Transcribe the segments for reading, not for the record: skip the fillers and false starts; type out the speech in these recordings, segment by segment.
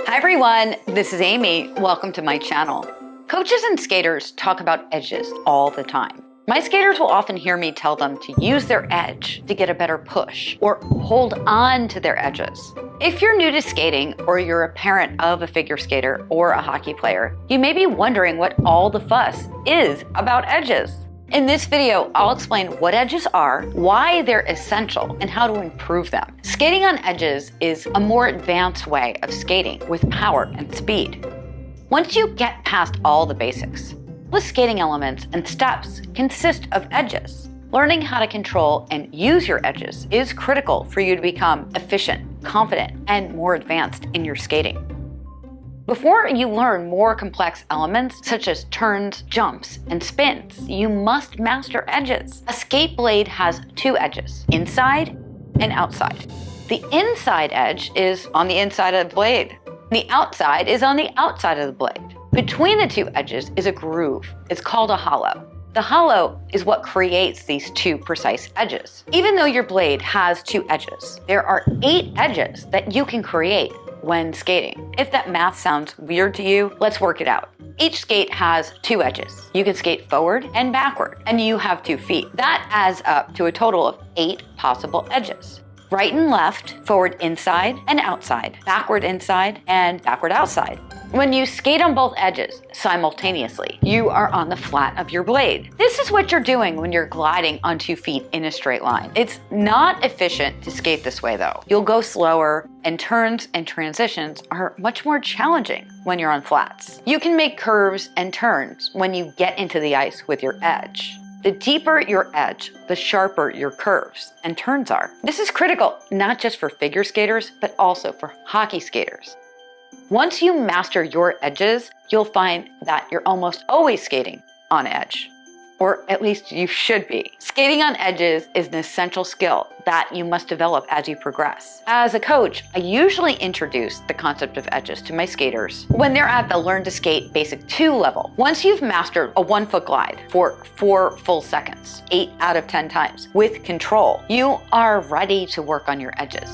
Hi everyone, this is Amy. Welcome to my channel. Coaches and skaters talk about edges all the time. My skaters will often hear me tell them to use their edge to get a better push or hold on to their edges. If you're new to skating or you're a parent of a figure skater or a hockey player, you may be wondering what all the fuss is about edges. In this video, I'll explain what edges are, why they're essential, and how to improve them. Skating on edges is a more advanced way of skating with power and speed. Once you get past all the basics, the skating elements and steps consist of edges. Learning how to control and use your edges is critical for you to become efficient, confident, and more advanced in your skating. Before you learn more complex elements such as turns, jumps, and spins, you must master edges. A skate blade has two edges, inside and outside. The inside edge is on the inside of the blade. The outside is on the outside of the blade. Between the two edges is a groove. It's called a hollow. The hollow is what creates these two precise edges. Even though your blade has two edges, there are 8 edges that you can create when skating. If that math sounds weird to you, let's work it out. Each skate has 2 edges. You can skate forward and backward, and you have 2 feet. That adds up to a total of 8 possible edges. Right and left, forward inside and outside, backward inside and backward outside. When you skate on both edges simultaneously, you are on the flat of your blade. This is what you're doing when you're gliding on 2 feet in a straight line. It's not efficient to skate this way though. You'll go slower, and turns and transitions are much more challenging when you're on flats. You can make curves and turns when you get into the ice with your edge. The deeper your edge, the sharper your curves and turns are. This is critical, not just for figure skaters, but also for hockey skaters. Once you master your edges, you'll find that you're almost always skating on edge. Or at least you should be. Skating on edges is an essential skill that you must develop as you progress. As a coach, I usually introduce the concept of edges to my skaters when they're at the Learn to Skate Basic 2 level. Once you've mastered a 1-foot glide for 4 full seconds, 8 out of 10 times, with control, you are ready to work on your edges.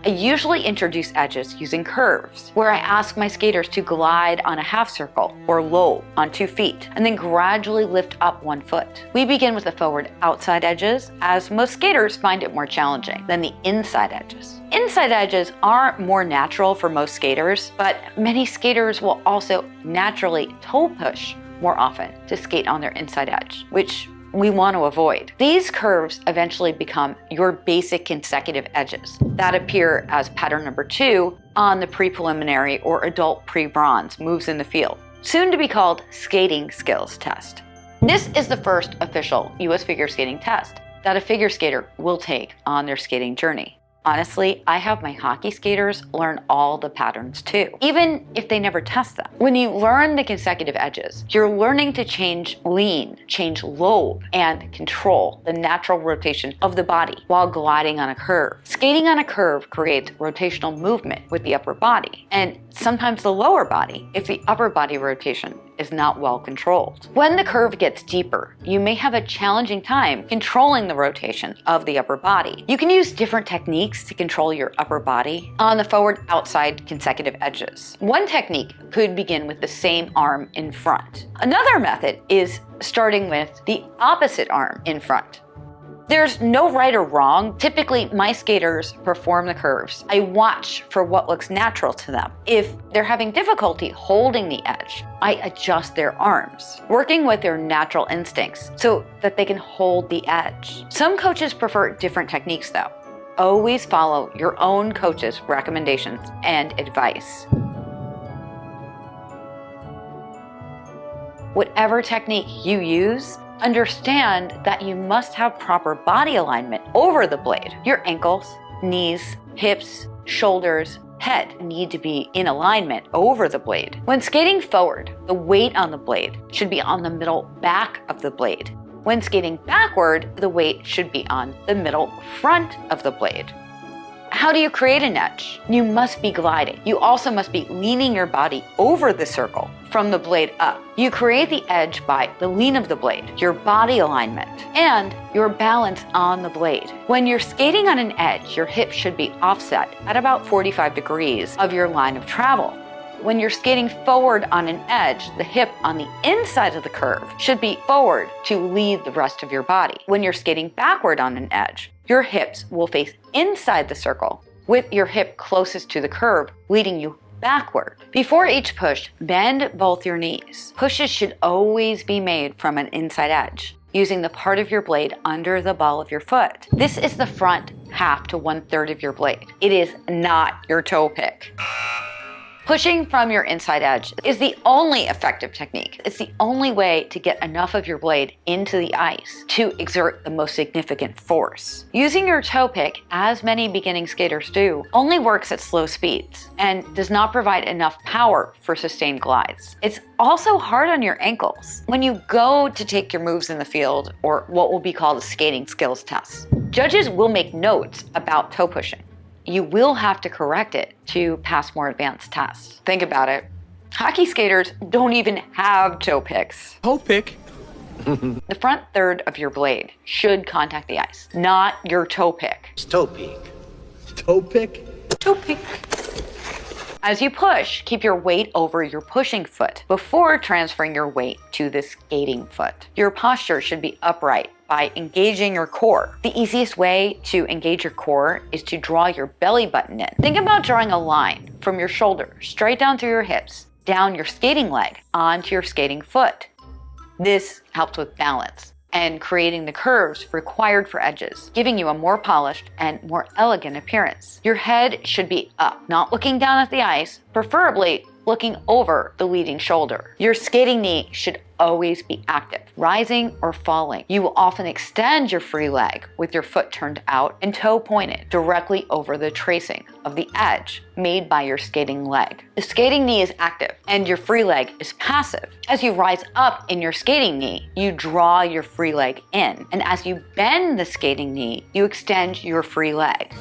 I usually introduce edges using curves, where I ask my skaters to glide on a half circle or low on 2 feet, and then gradually lift up 1 foot. We begin with the forward outside edges, as most skaters find it more challenging than the inside edges. Inside edges are more natural for most skaters, but many skaters will also naturally toe push more often to skate on their inside edge, which we want to avoid. These curves eventually become your basic consecutive edges that appear as pattern number 2 on the pre-preliminary or adult pre-bronze moves in the field, soon to be called skating skills test. This is the first official US figure skating test that a figure skater will take on their skating journey. Honestly, I have my hockey skaters learn all the patterns too, even if they never test them. When you learn the consecutive edges, you're learning to change lean, change lobe, and control the natural rotation of the body while gliding on a curve. Skating on a curve creates rotational movement with the upper body, and sometimes the lower body if the upper body rotation is not well controlled. When the curve gets deeper, you may have a challenging time controlling the rotation of the upper body. You can use different techniques to control your upper body on the forward outside consecutive edges. One technique could begin with the same arm in front. Another method is starting with the opposite arm in front. There's no right or wrong. Typically, my skaters perform the curves. I watch for what looks natural to them. If they're having difficulty holding the edge, I adjust their arms, working with their natural instincts so that they can hold the edge. Some coaches prefer different techniques though. Always follow your own coach's recommendations and advice. Whatever technique you use, understand that you must have proper body alignment over the blade. Your ankles, knees, hips, shoulders, head need to be in alignment over the blade. When skating forward, the weight on the blade should be on the middle back of the blade. When skating backward, the weight should be on the middle front of the blade. How do you create an edge? You must be gliding. You also must be leaning your body over the circle from the blade up. You create the edge by the lean of the blade, your body alignment, and your balance on the blade. When you're skating on an edge, your hip should be offset at about 45 degrees of your line of travel. When you're skating forward on an edge, the hip on the inside of the curve should be forward to lead the rest of your body. When you're skating backward on an edge, your hips will face inside the circle with your hip closest to the curve, leading you backward. Before each push, bend both your knees. Pushes should always be made from an inside edge, using the part of your blade under the ball of your foot. This is the front half to 1/3 of your blade. It is not your toe pick. Pushing from your inside edge is the only effective technique. It's the only way to get enough of your blade into the ice to exert the most significant force. Using your toe pick, as many beginning skaters do, only works at slow speeds and does not provide enough power for sustained glides. It's also hard on your ankles when you go to take your moves in the field, or what will be called a skating skills test. Judges will make notes about toe pushing. You will have to correct it to pass more advanced tests. Think about it. Hockey skaters don't even have toe picks. Toe pick? The front third of your blade should contact the ice, not your toe pick. Toe pick. Toe pick? Toe pick. As you push, keep your weight over your pushing foot before transferring your weight to the skating foot. Your posture should be upright by engaging your core. The easiest way to engage your core is to draw your belly button in. Think about drawing a line from your shoulder straight down through your hips, down your skating leg, onto your skating foot. This helps with balance and creating the curves required for edges, giving you a more polished and more elegant appearance. Your head should be up, not looking down at the ice, preferably looking over the leading shoulder. Your skating knee should always be active, rising or falling. You will often extend your free leg with your foot turned out and toe pointed directly over the tracing of the edge made by your skating leg. The skating knee is active and your free leg is passive. As you rise up in your skating knee, you draw your free leg in, and as you bend the skating knee, you extend your free leg.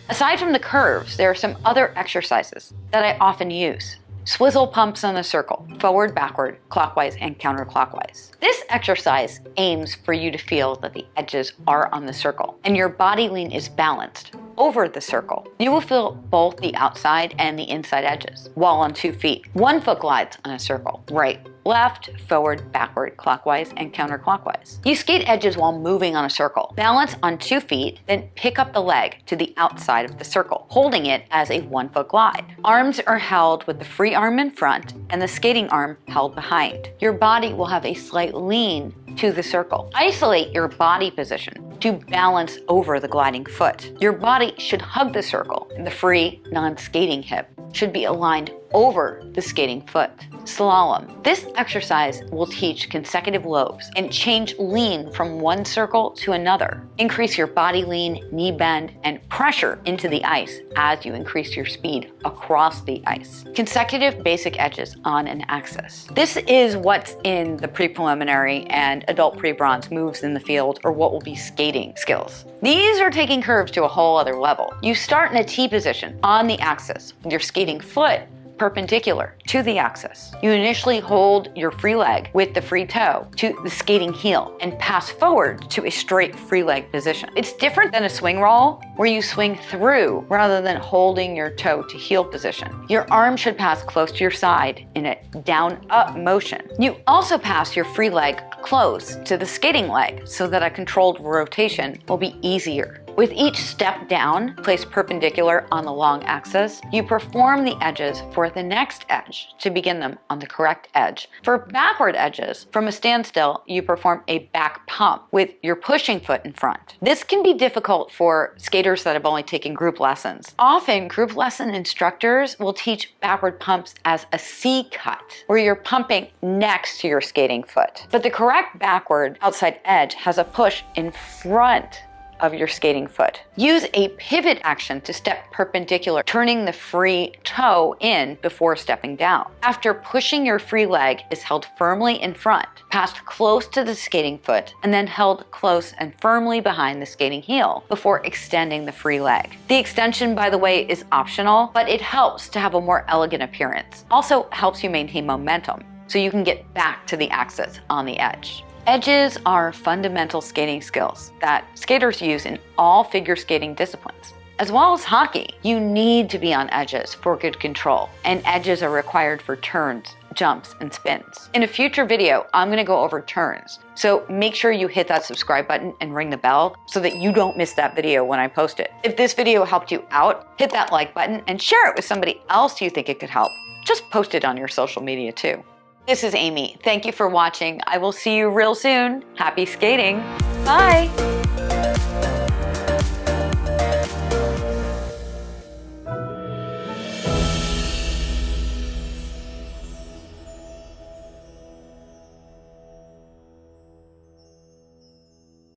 Aside from the curves, there are some other exercises that I often use. Swizzle pumps in a circle, forward, backward, clockwise, and counterclockwise. This exercise aims for you to feel that the edges are on the circle and your body lean is balanced over the circle. You will feel both the outside and the inside edges while on 2 feet. 1 foot glides on a circle, right, left, forward, backward, clockwise, and counterclockwise. You skate edges while moving on a circle. Balance on 2 feet, then pick up the leg to the outside of the circle, holding it as a 1 foot glide. Arms are held with the free arm in front and the skating arm held behind. Your body will have a slight lean to the circle. Isolate your body position to balance over the gliding foot. Your body should hug the circle, and the free, non-skating hip should be aligned over the skating foot. Slalom. This exercise will teach consecutive lobes and change lean from one circle to another. Increase your body lean, knee bend, and pressure into the ice as you increase your speed across the ice. Consecutive basic edges on an axis. This is what's in the pre-preliminary and adult pre-bronze moves in the field, or what will be skating skills. These are taking curves to a whole other level. You start in a T position on the axis with your skating foot perpendicular to the axis. You initially hold your free leg with the free toe to the skating heel and pass forward to a straight free leg position. It's different than a swing roll where you swing through rather than holding your toe to heel position. Your arm should pass close to your side in a down-up motion. You also pass your free leg close to the skating leg so that a controlled rotation will be easier. With each step down placed perpendicular on the long axis, you perform the edges for the next edge to begin them on the correct edge. For backward edges, from a standstill, you perform a back pump with your pushing foot in front. This can be difficult for skaters that have only taken group lessons. Often, group lesson instructors will teach backward pumps as a C cut, where you're pumping next to your skating foot. But the correct backward outside edge has a push in front of your skating foot. Use a pivot action to step perpendicular, turning the free toe in before stepping down. After pushing, your free leg is held firmly in front, passed close to the skating foot, and then held close and firmly behind the skating heel before extending the free leg. The extension, by the way, is optional, but it helps to have a more elegant appearance. Also helps you maintain momentum, so you can get back to the axis on the edge. Edges are fundamental skating skills that skaters use in all figure skating disciplines. As well as hockey, you need to be on edges for good control, and edges are required for turns, jumps, and spins. In a future video, I'm going to go over turns, so make sure you hit that subscribe button and ring the bell so that you don't miss that video when I post it. If this video helped you out, hit that like button and share it with somebody else you think it could help. Just post it on your social media too. This is Aimée. Thank you for watching. I will see you real soon. Happy skating. Bye.